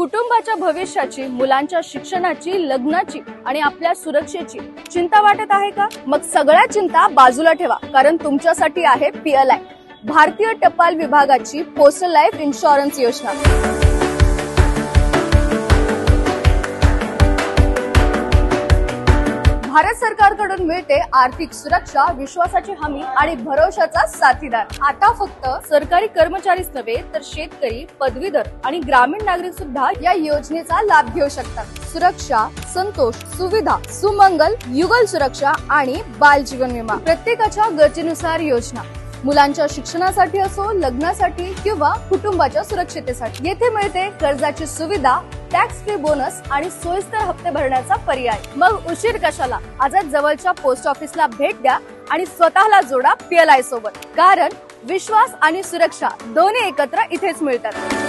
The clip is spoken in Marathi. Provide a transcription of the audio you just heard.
कुटुंबाच्या भविष्याची, मुलांच्या शिक्षणाची, लग्नाची आणि आपल्या सुरक्षेची चिंता वाटत आहे का? मग सगळ्या चिंता बाजूला ठेवा, कारण तुमच्यासाठी आहे PLI, भारतीय टपाल विभागाची पोस्टल लाईफ इन्शुरन्स योजना। भारत सरकारकडून मिळते आर्थिक सुरक्षा, विश्वासाची हमी आणि भरोशाचा साथीदार। आता फक्त सरकारी कर्मचारीच नव्हे तर शेतकरी, पदवीधर आणि ग्रामीण नागरिक सुद्धा या योजनेचा लाभ घेऊ शकतात। सुरक्षा, संतोष, सुविधा, सुमंगल, युगल सुरक्षा आणि बाल जीवन विमा, प्रत्येकाच्या गरजेनुसार योजना। मुलांच्या शिक्षणासाठी असो, लग्नासाठी किंवा कुटुंबाच्या सुरक्षितेसाठी। येथे मिळते कर्जाची सुविधा, टॅक्स फ्री बोनस आणि सोयीस्कर हप्ते भरण्याचा पर्याय। मग उशीर कशाला? आजच जवळच्या पोस्ट ऑफिसला भेट द्या आणि स्वतःला जोडा PLI सोबत, कारण विश्वास आणि सुरक्षा दोन्ही एकत्र इथेच मिळतात।